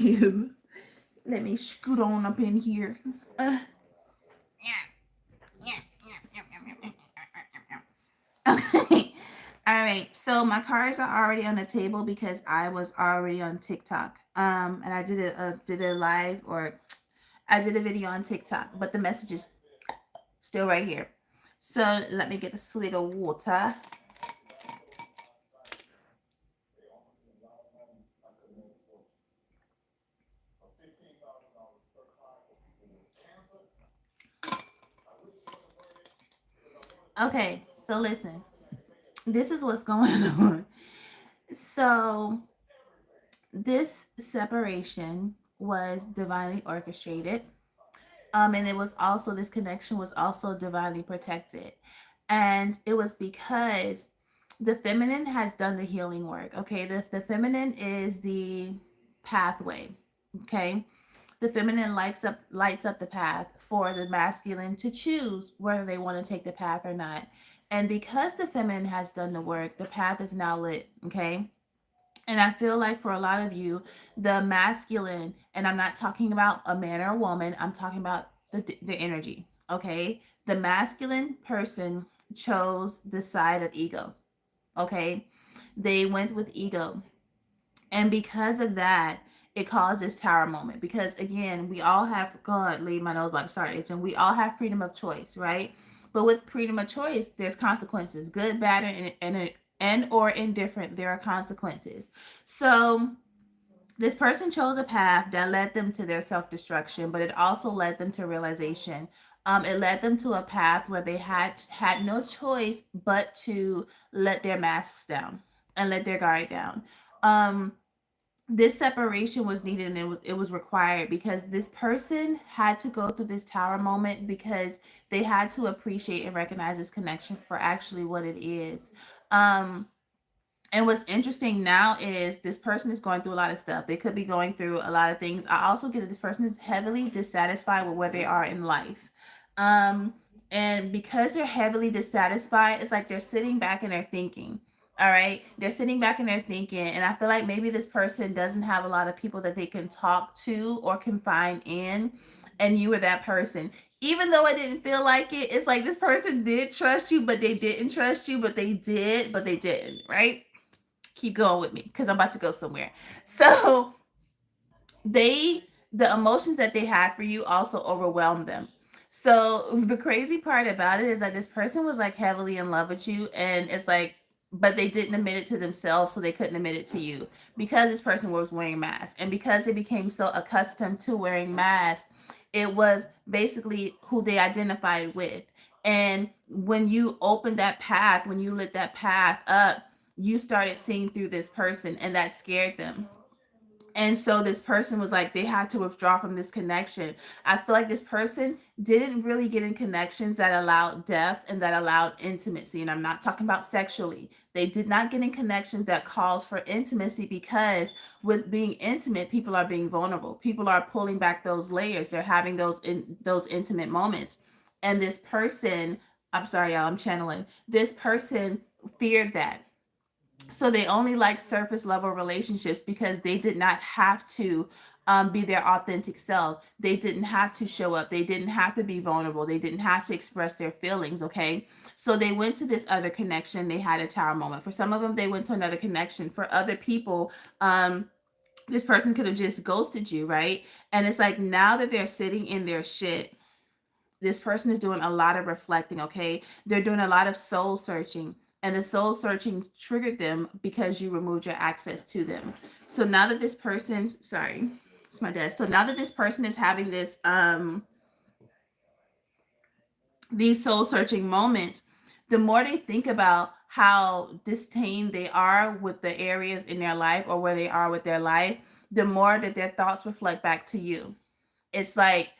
Let me scoot on up in here. Okay. All right. So my cards are already on the table because I was already on TikTok. And I did a live, or I did a video on TikTok, but the message is still right here. So let me get a swig of water. Okay, so listen. This is what's going on. So this separation was divinely orchestrated. And it was also, this connection was also divinely protected. And it was because the feminine has done the healing work. Okay. The feminine is the pathway. Okay. The feminine lights up the path for the masculine to choose whether they want to take the path or not. And because the feminine has done the work, the path is now lit. Okay. And I feel like for a lot of you, the masculine, and I'm not talking about a man or a woman, I'm talking about the energy. Okay. The masculine person chose the side of ego. Okay. They went with ego. And because of that, it caused this tower moment. Because again, we all have, God, leave my nose about to start itching. We all have freedom of choice, right? But with freedom of choice, there's consequences, good, bad, and or indifferent. There are consequences. So this person chose a path that led them to their self destruction, but it also led them to realization. It led them to a path where they had no choice but to let their masks down and let their guard down. Um, this separation was needed, and it was required because this person had to go through this tower moment because they had to appreciate and recognize this connection for actually what it is. um and what's interesting now is this person is going through a lot of stuff. They could be going through a lot of things. I also get that this person is heavily dissatisfied with where they are in life. Um, and because they're heavily dissatisfied, it's like they're sitting back and they're thinking. All right. They're sitting back and they're thinking. And I feel like maybe this person doesn't have a lot of people that they can talk to or confine in. And you were that person. Even though it didn't feel like it, it's like this person did trust you, but they didn't trust you, but they did, but they didn't, right? Keep going with me because I'm about to go somewhere. So they, the emotions that they had for you also overwhelmed them. So the crazy part about it is that this person was like heavily in love with you, and it's like, but they didn't admit it to themselves, so they couldn't admit it to you because this person was wearing masks, and because they became so accustomed to wearing masks, it was basically who they identified with. And when you opened that path, when you lit that path up, you started seeing through this person, and that scared them. And so this person was like, they had to withdraw from this connection. I feel like this person didn't really get in connections that allowed depth and that allowed intimacy. And I'm not talking about sexually. They did not get in connections that calls for intimacy, because with being intimate, people are being vulnerable. People are pulling back those layers. They're having those intimate moments. And this person, I'm sorry, y'all, I'm channeling. This person feared that, so they only like surface level relationships because they did not have to be their authentic self. They didn't have to show up. They didn't have to be vulnerable. They didn't have to express their feelings. Okay. So they went to this other connection. They had a tower moment. For some of them, they went to another connection. For other people, this person could have just ghosted you, right? And it's like now that they're sitting in their shit, this person is doing a lot of reflecting. Okay, they're doing a lot of soul searching, and the soul searching triggered them because you removed your access to them. So now that this person, sorry, it's my desk. So now that this person is having this these soul searching moments, the more they think about how disdained they are with the areas in their life or where they are with their life, the more that their thoughts reflect back to you. It's like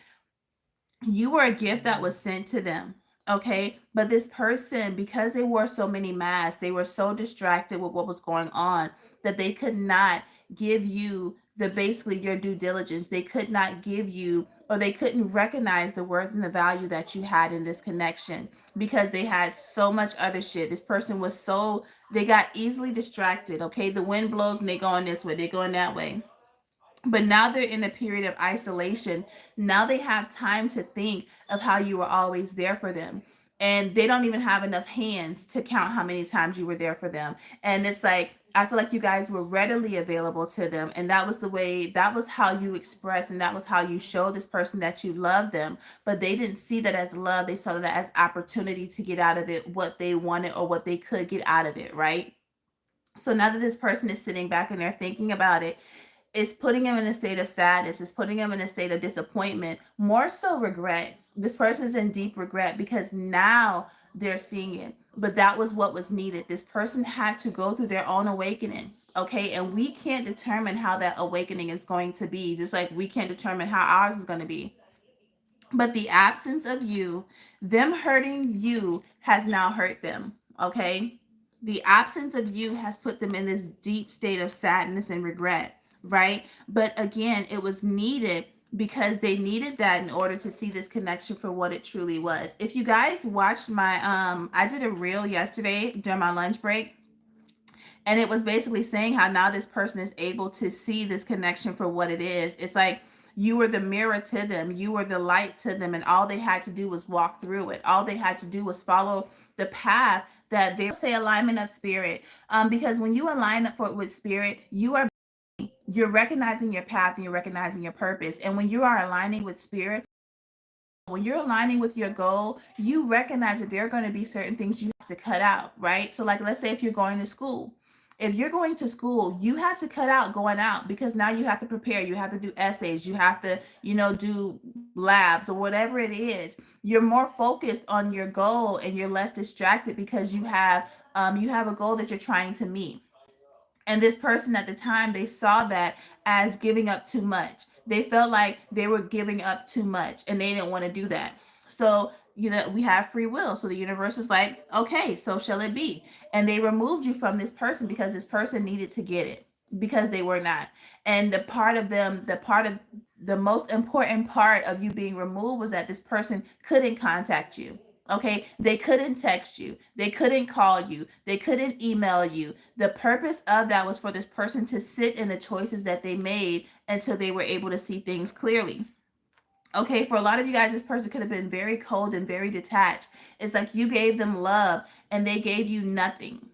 you were a gift that was sent to them. Okay. But this person, because they wore so many masks, they were so distracted with what was going on that they could not give you the basically your due diligence. They could not give you, or they couldn't recognize the worth and the value that you had in this connection because they had so much other shit. This person was so, they got easily distracted. Okay. The wind blows and they going this way, they going that way. But now they're in a period of isolation. Now they have time to think of how you were always there for them. And they don't even have enough hands to count how many times you were there for them. And it's like, I feel like you guys were readily available to them. And that was the way, that was how you express, and that was how you show this person that you love them. But they didn't see that as love. They saw that as opportunity to get out of it what they wanted or what they could get out of it, right? So now that this person is sitting back and they're thinking about it, it's putting him in a state of sadness. It's putting him in a state of disappointment, more so regret. This person's in deep regret because now they're seeing it. But that was what was needed. This person had to go through their own awakening. Okay. And we can't determine how that awakening is going to be, just like we can't determine how ours is going to be. But the absence of you, them hurting you, has now hurt them. Okay. The absence of you has put them in this deep state of sadness and regret, right? But again, it was needed because they needed that in order to see this connection for what it truly was. If you guys watched my I did a reel yesterday during my lunch break, and it was basically saying how now this person is able to see this connection for what it is. It's like you were the mirror to them, you were the light to them, and all they had to do was walk through it. All they had to do was follow the path that they say alignment of spirit. Because when you align up for with spirit, you're recognizing your path and you're recognizing your purpose. And when you are aligning with spirit, when you're aligning with your goal, you recognize that there are going to be certain things you have to cut out, right? So, like, let's say if you're going to school, if you're going to school, you have to cut out going out because now you have to prepare, you have to do essays, you have to, do labs or whatever it is. You're more focused on your goal and you're less distracted because you have a goal that you're trying to meet. And this person at the time, they saw that as giving up too much. They felt like they were giving up too much and they didn't want to do that. So, we have free will. So the universe is like, okay, so shall it be. And they removed you from this person because this person needed to get it because they were not. And the most important part of you being removed was that this person couldn't contact you. Okay, they couldn't text you, they couldn't call you, they couldn't email you. The purpose of that was for this person to sit in the choices that they made until they were able to see things clearly. Okay, for a lot of you guys, this person could have been very cold and very detached. It's like you gave them love and they gave you nothing,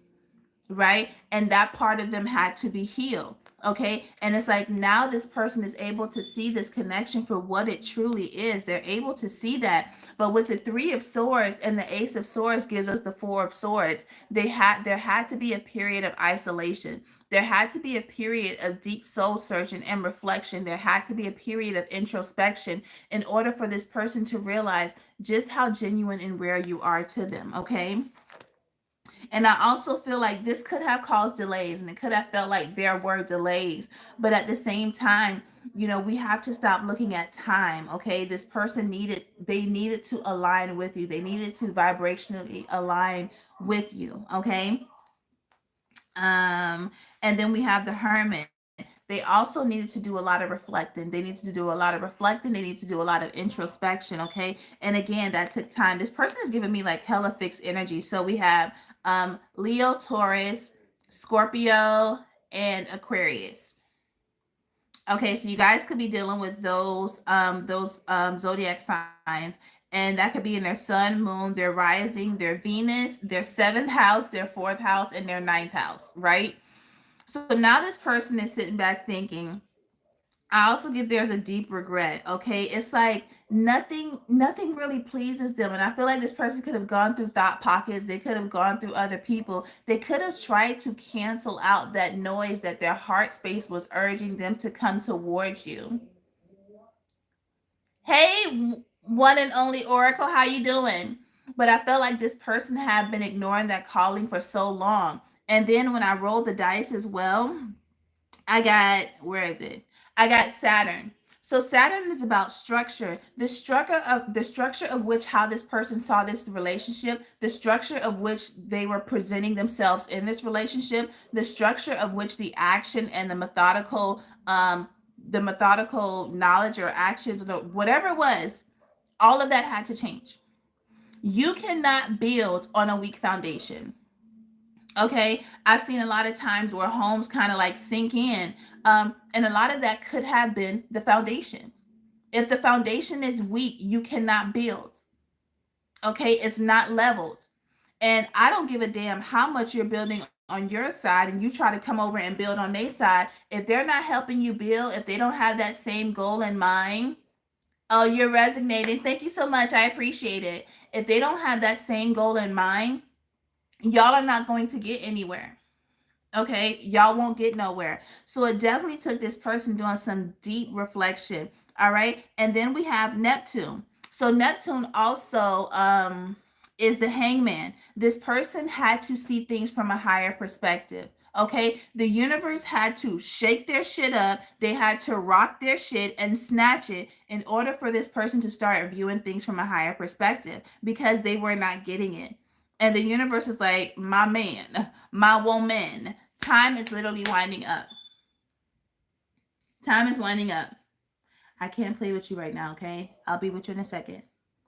right? And that part of them had to be healed. Okay, and it's like now this person is able to see this connection for what it truly is. They're able to see that. But with the Three of Swords and the Ace of Swords gives us the Four of Swords, there had to be a period of isolation. There had to be a period of deep soul searching and reflection. There had to be a period of introspection in order for this person to realize just how genuine and rare you are to them. Okay, and I also feel like this could have caused delays and it could have felt like there were delays. But at the same time, we have to stop looking at time. Okay. This person they needed to align with you, they needed to vibrationally align with you. Okay. And then we have the Hermit. They also needed to do a lot of reflecting. They need to do a lot of reflecting. They need to do a lot of introspection. Okay. And again, that took time. This person is giving me like hella fixed energy. So we have Leo, Taurus, Scorpio, and Aquarius. Okay, so you guys could be dealing with those zodiac signs, and that could be in their sun, moon, their rising, their Venus, their seventh house, their fourth house, and their ninth house, right? So now this person is sitting back thinking, I also get there's a deep regret. Okay. It's like nothing really pleases them. And I feel like this person could have gone through thought pockets. They could have gone through other people. They could have tried to cancel out that noise that their heart space was urging them to come towards you. Hey, one and only Oracle, how you doing? But I felt like this person had been ignoring that calling for so long. And then when I rolled the dice as well, I got, where is it? I got Saturn. So Saturn is about structure. The structure of which how this person saw this relationship, the structure of which they were presenting themselves in this relationship, the structure of which the action and the methodical knowledge or actions, or whatever it was, all of that had to change. You cannot build on a weak foundation. Okay, I've seen a lot of times where homes kind of like sink in, and a lot of that could have been the foundation. If the foundation is weak, you cannot build. Okay, it's not leveled. And I don't give a damn how much you're building on your side and you try to come over and build on their side. If they're not helping you build, if they don't have that same goal in mind, oh, you're resonating. Thank you so much. I appreciate it. If they don't have that same goal in mind, y'all are not going to get anywhere. Okay, y'all won't get nowhere. So it definitely took this person doing some deep reflection. All right, and then we have Neptune. So Neptune also is the hangman. This person had to see things from a higher perspective. Okay, the universe had to shake their shit up, they had to rock their shit and snatch it in order for this person to start viewing things from a higher perspective, because they were not getting it. And the universe is like, my man, my woman, time is literally winding up. Time is winding up. I can't play with you right now, okay? I'll be with you in a second.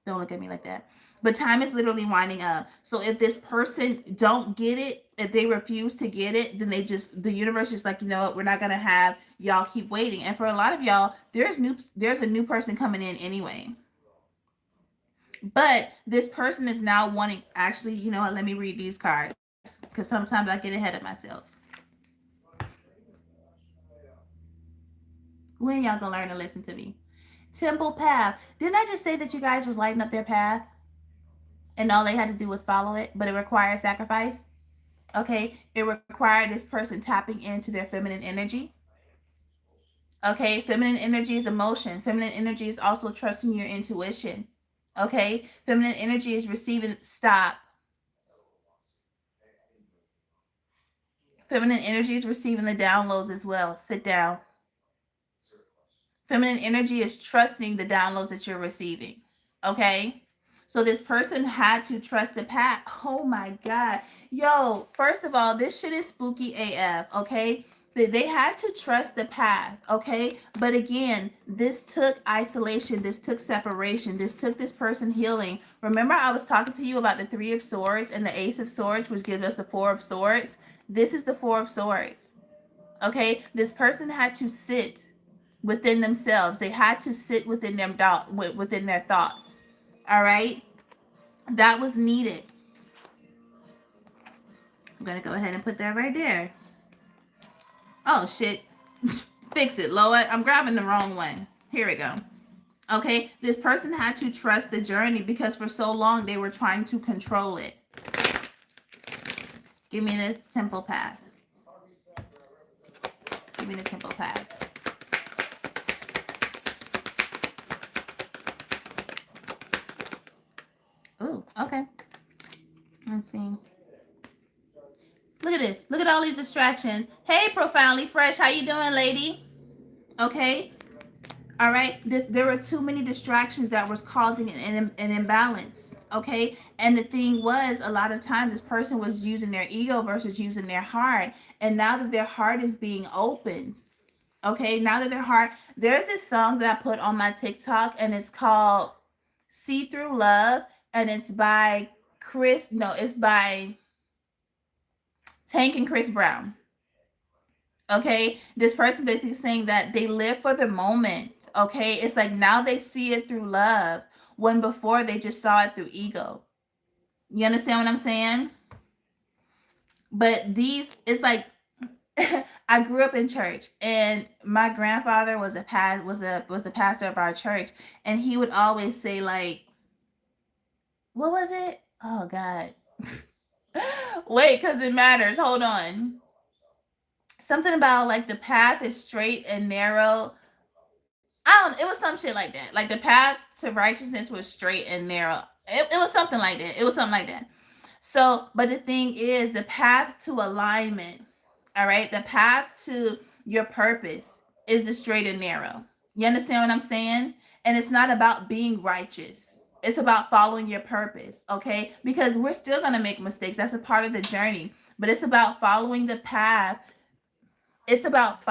Don't look at me like that. But time is literally winding up. So if this person don't get it, if they refuse to get it, then the universe is like, you know what, we're not gonna have y'all keep waiting. And for a lot of y'all, there's a new person coming in anyway. But this person is now wanting, actually, you know what, let me read these cards because sometimes I get ahead of myself. When y'all gonna learn to listen to me? Temple path. Didn't I just say that you guys was lighting up their path and all they had to do was follow it, but it required sacrifice? Okay, it required this person tapping into their feminine energy. Okay, feminine energy is emotion. Feminine energy is also trusting your intuition. Okay, feminine energy is receiving, stop. Feminine energy is receiving the downloads as well. Sit down. Feminine energy is trusting the downloads that you're receiving. Okay? So this person had to trust the path. Oh my God. Yo, first of all, this shit is spooky AF. Okay? They had to trust the path. Okay? But again, this took isolation. This took separation. This took this person healing. Remember, I was talking to you about the Three of Swords and the Ace of Swords, which gives us the Four of Swords. This is the Four of Swords. Okay? This person had to sit within themselves. They had to sit within their thoughts. All right, that was needed. I'm gonna go ahead and put that right there. Oh shit, fix it, Lord. I'm grabbing the wrong one. Here we go. Okay, this person had to trust the journey because for so long they were trying to control it. Give me the temple path. Give me the temple path. Oh, okay. Let's see. Look at this. Look at all these distractions. Hey, Profoundly Fresh. How you doing, lady? Okay. All right. There were too many distractions that was causing an imbalance. Okay. And the thing was, a lot of times this person was using their ego versus using their heart. And now that their heart is being opened, okay, now that their heart, there's this song that I put on my TikTok and it's called See Through Love. And it's by it's by Tank and Chris Brown. Okay, this person basically saying that they live for the moment. Okay, it's like now they see it through love when before they just saw it through ego. You understand what I'm saying? But these, it's like I grew up in church, and my grandfather was the pastor of our church, and he would always say like, what was it? Oh God, wait, because it matters. Hold on. Something about like the path is straight and narrow. I don't. It was some shit like that. Like the path to righteousness was straight and narrow. It was something like that. It was something like that. So, but the thing is, the path to alignment, all right, the path to your purpose is the straight and narrow. You understand what I'm saying? And it's not about being righteous. It's about following your purpose, okay? Because we're still gonna make mistakes. That's a part of the journey. But it's about following the path. It's about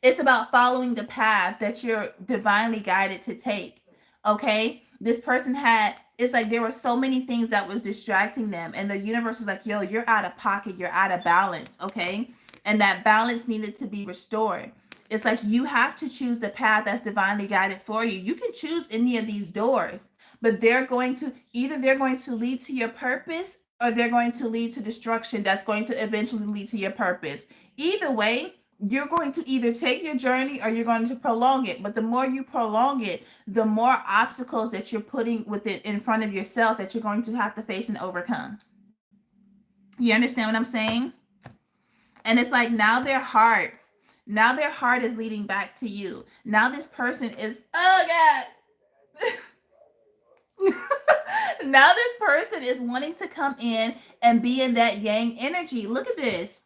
it's about following the path that you're divinely guided to take. Okay? This person had, it's like there were so many things that was distracting them, and the universe was like, yo, you're out of pocket, you're out of balance, okay? And that balance needed to be restored. It's like you have to choose the path that's divinely guided for you. You can choose any of these doors, but they're going to, either they're going to lead to your purpose, or they're going to lead to destruction that's going to eventually lead to your purpose. Either way, you're going to either take your journey or you're going to prolong it. But the more you prolong it, the more obstacles that you're putting with it in front of yourself that you're going to have to face and overcome. You understand what I'm saying? And it's like now their heart is leading back to you. Now this person is, oh God. Now this person is wanting to come in and be in that yang energy. Look at this.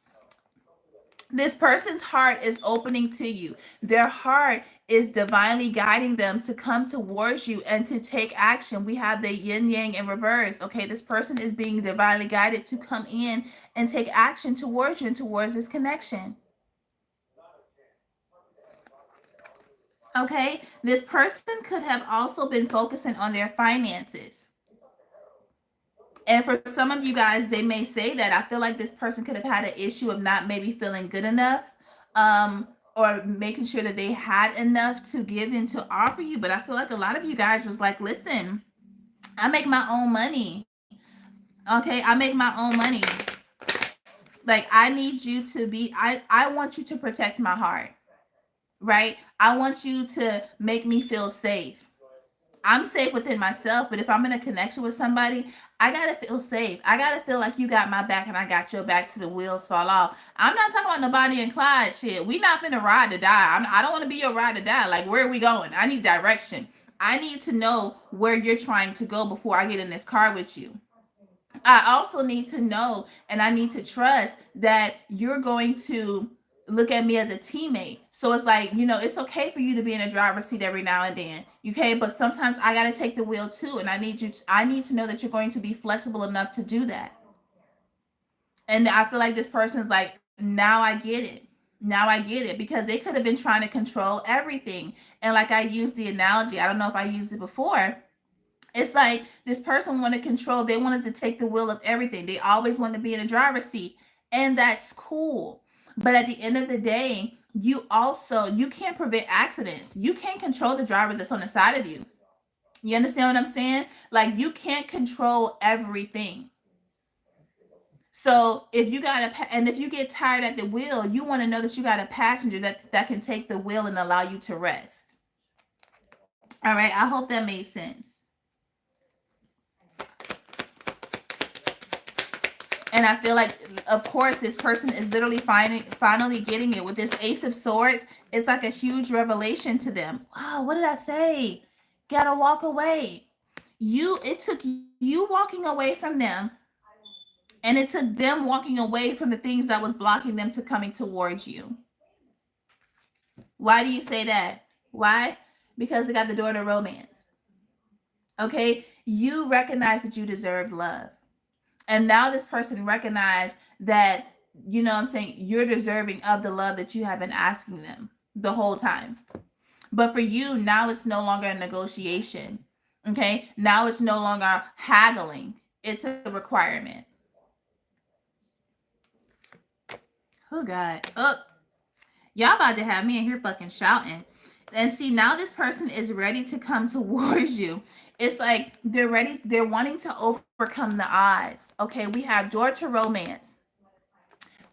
This person's heart is opening to you. Their heart is divinely guiding them to come towards you and to take action. We have the yin yang in reverse. Okay, this person is being divinely guided to come in and take action towards you and towards this connection. Okay, this person could have also been focusing on their finances. And for some of you guys, they may say that. I feel like this person could have had an issue of not maybe feeling good enough, um, or making sure that they had enough to give and to offer you. But I feel like a lot of you guys was like, listen, I make my own money. Okay, I make my own money. Like, I need you to be, I want you to protect my heart, right? I want you to make me feel safe. I'm safe within myself, but if I'm in a connection with somebody, I gotta feel safe. I gotta feel like you got my back and I got your back till the wheels fall off. I'm not talking about no Bonnie and Clyde shit. We not finna ride to die. I don't want to be your ride to die. Like, where are we going? I need direction. I need to know where you're trying to go before I get in this car with you. I also need to know and I need to trust that you're going to look at me as a teammate. So it's like, it's okay for you to be in a driver's seat every now and then. Okay, but sometimes I got to take the wheel too, and I need to know that you're going to be flexible enough to do that. And I feel like this person's like, now I get it. Now I get it, because they could have been trying to control everything. And like I used the analogy, I don't know if I used it before, it's like this person wanted control. They wanted to take the wheel of everything. They always wanted to be in a driver's seat. And that's cool. But at the end of the day, you can't prevent accidents. You can't control the drivers that's on the side of you. You understand what I'm saying? Like, you can't control everything. So if you get tired at the wheel, you want to know that you got a passenger that can take the wheel and allow you to rest. All right. I hope that made sense. And I feel like, of course, this person is literally finally getting it. With this Ace of Swords, it's like a huge revelation to them. Wow, what did I say? Gotta walk away. It took you walking away from them, and it took them walking away from the things that was blocking them to coming towards you. Why do you say that? Why? Because they got the door to romance. Okay? You recognize that you deserve love. And now this person recognized that, what I'm saying, you're deserving of the love that you have been asking them the whole time. But for you, now it's no longer a negotiation. Okay? Now it's no longer haggling. It's a requirement. Oh, God. Oh, y'all about to have me in here fucking shouting. And see, now this person is ready to come towards you. It's like they're wanting to overcome the odds. Okay, we have door to romance.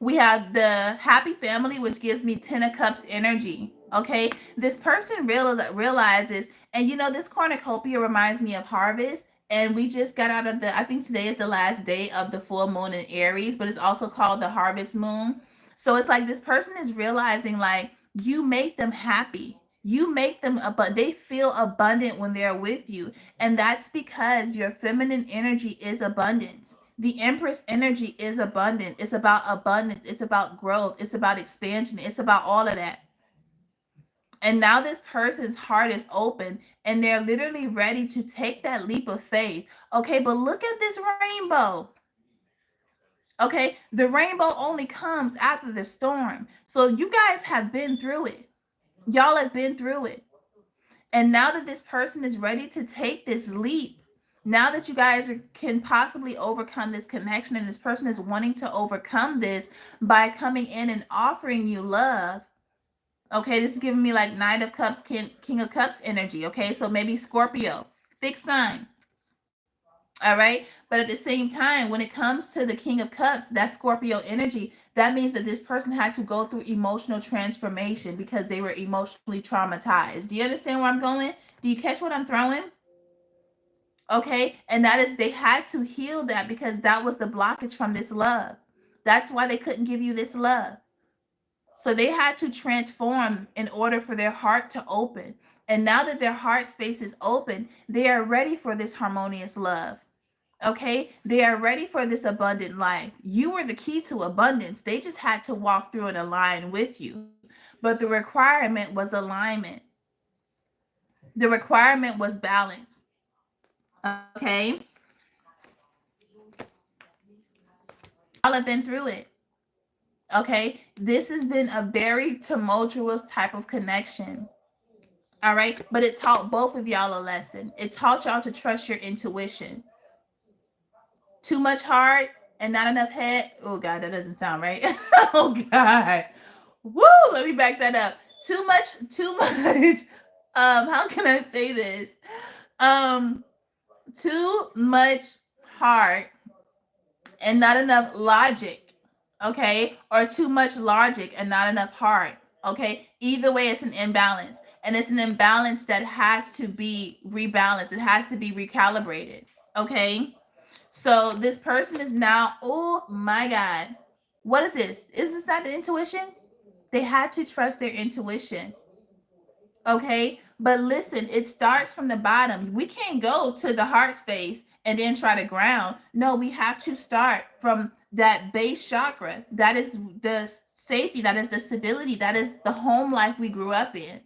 We have the happy family, which gives me 10 of cups energy. Okay, this person realizes, and this cornucopia reminds me of harvest. And we just got out of I think today is the last day of the full moon in Aries, but it's also called the harvest moon. So it's like this person is realizing, like, you make them happy. You make them, but they feel abundant when they're with you. And that's because your feminine energy is abundance. The Empress energy is abundant. It's about abundance. It's about growth. It's about expansion. It's about all of that. And now this person's heart is open and they're literally ready to take that leap of faith. Okay, but look at this rainbow. Okay, the rainbow only comes after the storm. So you guys have been through it. Y'all have been through it. And now that this person is ready to take this leap, now that you guys can possibly overcome this connection, and this person is wanting to overcome this by coming in and offering you love. Okay, this is giving me like Knight of Cups, King of Cups energy. Okay, so maybe Scorpio, fixed sign. All right, but at the same time, when it comes to the King of Cups, that Scorpio energy, that means that this person had to go through emotional transformation because they were emotionally traumatized. Do you understand where I'm going? Do you catch what I'm throwing? Okay, and that is, they had to heal that because that was the blockage from this love. That's why they couldn't give you this love. So they had to transform in order for their heart to open. And now that their heart space is open, they are ready for this harmonious love. Okay, they are ready for this abundant life. You were the key to abundance. They just had to walk through and align with you. But the requirement was alignment, the requirement was balance. Okay, y'all have been through it. Okay, this has been a very tumultuous type of connection. All right, but it taught both of y'all a lesson. It taught y'all to trust your intuition. Too much heart and not enough head. Oh God, that doesn't sound right. Oh God. Woo! Let me back that up. Too much. How can I say this? Um, too much heart and not enough logic. Okay, or too much logic and not enough heart. Okay, either way, it's an imbalance, and it's an imbalance that has to be rebalanced. It has to be recalibrated. Okay, so this person is now, oh my God, what is this? Is this not the intuition? They had to trust their intuition. Okay, but listen, it starts from the bottom. We can't go to the heart space and then try to ground. No, we have to start from that base chakra. That is the safety, that is the stability, that is the home life we grew up in.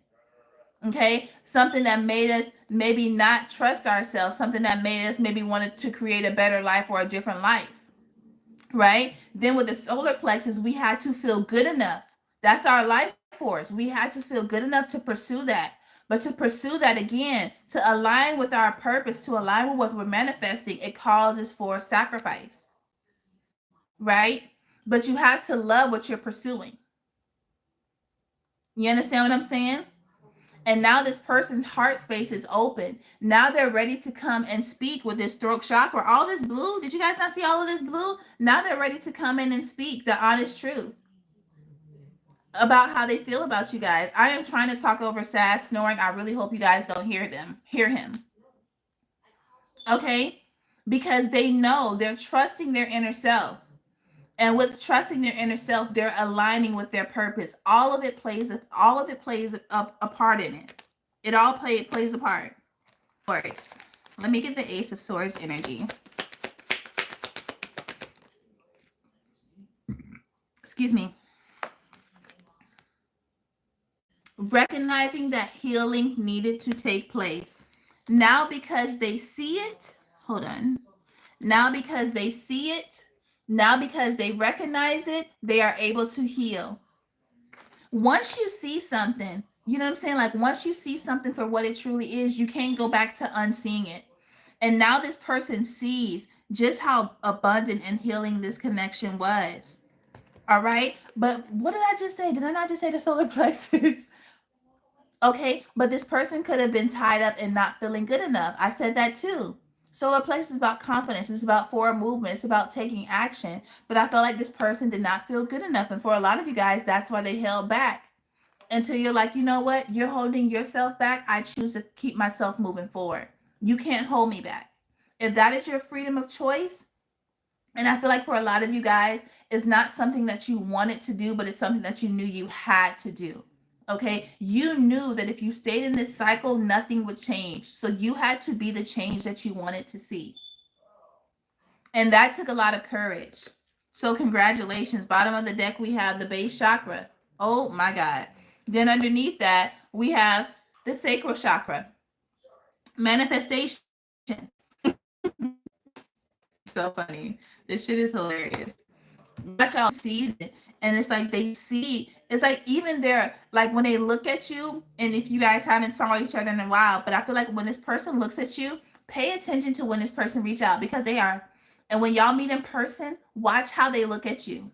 Okay, something that made us maybe not trust ourselves, something that made us maybe wanted to create a better life or a different life, right? Then with the solar plexus, we had to feel good enough. That's our life force. We had to feel good enough to pursue that. But to pursue that again, to align with our purpose, to align with what we're manifesting, it causes for sacrifice, right? But you have to love what you're pursuing. You understand what I'm saying? And now this person's heart space is open. Now they're ready to come and speak with this throat chakra. All this blue, did you guys not see all of this blue? Now they're ready to come in and speak the honest truth about how they feel about you guys. I am trying to talk over Sass snoring. I really hope you guys don't hear him. Okay? Because they know, they're trusting their inner self. And with trusting their inner self, they're aligning with their purpose. All of it plays a part in it. It all plays a part. Swords. Let me get the Ace of Swords energy. Excuse me. Recognizing that healing needed to take place. Now because they see it, hold on. Now because they see it, now because they recognize it, they are able to heal. Once you see something, you know what I'm saying? Like once you see something for what it truly is, you can't go back to unseeing it. And now this person sees just how abundant and healing this connection was. All right. But what did I just say? Did I not just say the solar plexus? Okay. But this person could have been tied up and not feeling good enough. I said that too. Solar plexus is about confidence. It's about forward movement. It's about taking action. But I felt like this person did not feel good enough. And for a lot of you guys, that's why they held back. Until you're like, you know what? You're holding yourself back. I choose to keep myself moving forward. You can't hold me back. If that is your freedom of choice, and I feel like for a lot of you guys, it's not something that you wanted to do, but it's something that you knew you had to do. Okay. You knew that if you stayed in this cycle, nothing would change. So you had to be the change that you wanted to see. And that took a lot of courage. So congratulations. Bottom of the deck, we have the base chakra. Oh my God. Then underneath that, we have the sacral chakra. Manifestation. So funny. This shit is hilarious. Watch out season. And it's like they see, it's like even they're like when they look at you, and if you guys haven't saw each other in a while, but I feel like when this person looks at you, pay attention to when this person reach out, because they are. And when y'all meet in person, watch how they look at you.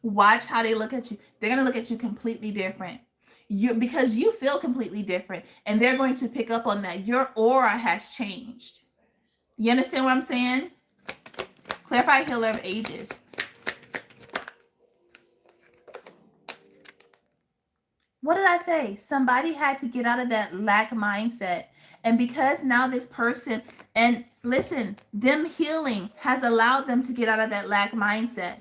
Watch how they look at you. They're gonna look at you completely different. Because you feel completely different, and they're going to pick up on that. Your aura has changed. You understand what I'm saying? Clarify healer of ages. What did I say? Somebody had to get out of that lack mindset. And because now this person, and listen, them healing has allowed them to get out of that lack mindset.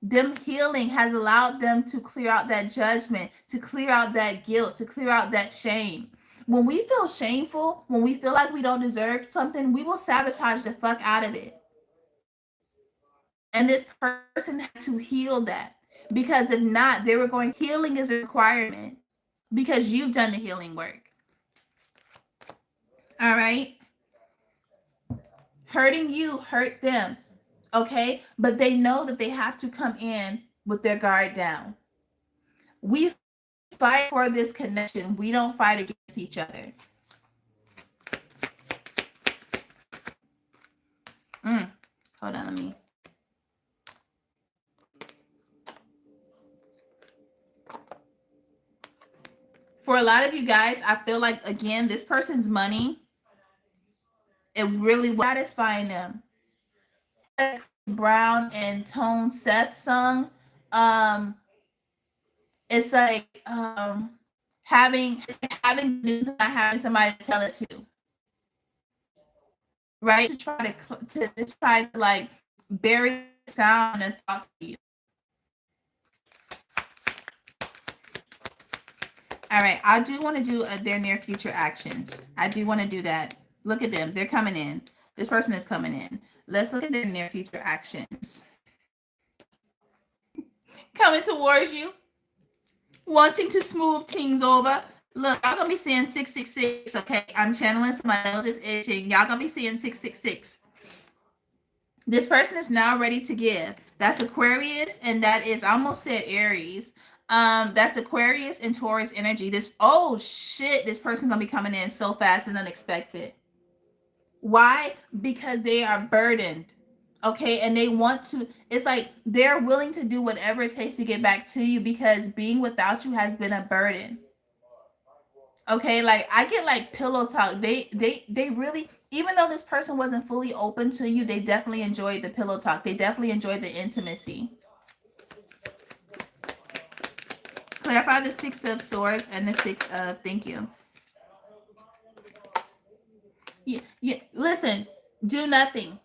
Them healing has allowed them to clear out that judgment, to clear out that guilt, to clear out that shame. When we feel shameful, when we feel like we don't deserve something, we will sabotage the fuck out of it. And this person had to heal that, because if not, they were going, healing is a requirement because you've done the healing work. All right? Hurting you hurt them. Okay? But they know that they have to come in with their guard down. We fight for this connection. We don't fight against each other. Hold on, let me. For a lot of you guys, I feel like, again, this person's money, it really was satisfying them. Brown and Tone Seth song, it's like having news and not having somebody to tell it to, right? To try to like bury sound and thoughts to you. All right, I do want to do their near future actions. I do want to do that. Look at them. They're coming in. This person is coming in. Let's look at their near future actions. Coming towards you. Wanting to smooth things over. Look, y'all gonna be seeing 666, okay? I'm channeling, so my nose is itching. Y'all gonna be seeing 666. This person is now ready to give. That's Aquarius, and that is, I almost said Aries. That's Aquarius and Taurus energy. Oh shit, this person's gonna be coming in so fast and unexpected. Why? Because they are burdened. Okay, and they want to, it's like they're willing to do whatever it takes to get back to you, because being without you has been a burden. Okay, like I get like pillow talk. They really, even though this person wasn't fully open to you, they definitely enjoyed the pillow talk. They definitely enjoyed the intimacy. Clarify the 6 of Swords and the 6 of, thank you. Yeah, listen, do nothing.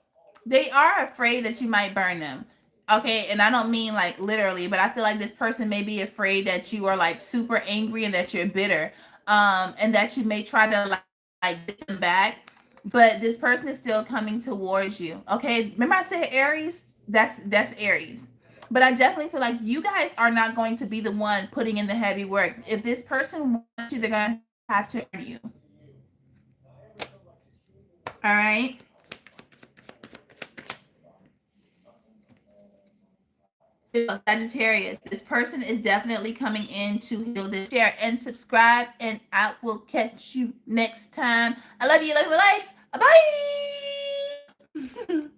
They are afraid that you might burn them. Okay, and I don't mean like literally, but I feel like this person may be afraid that you are like super angry and that you're bitter, and that you may try to like get them back, but this person is still coming towards you. Okay, remember I said Aries? That's Aries. But I definitely feel like you guys are not going to be the one putting in the heavy work. If this person wants you, they're gonna have to earn you. All right. Sagittarius, this person is definitely coming in to heal this. Share and subscribe, and I will catch you next time. I love you. Love you. Likes. Bye.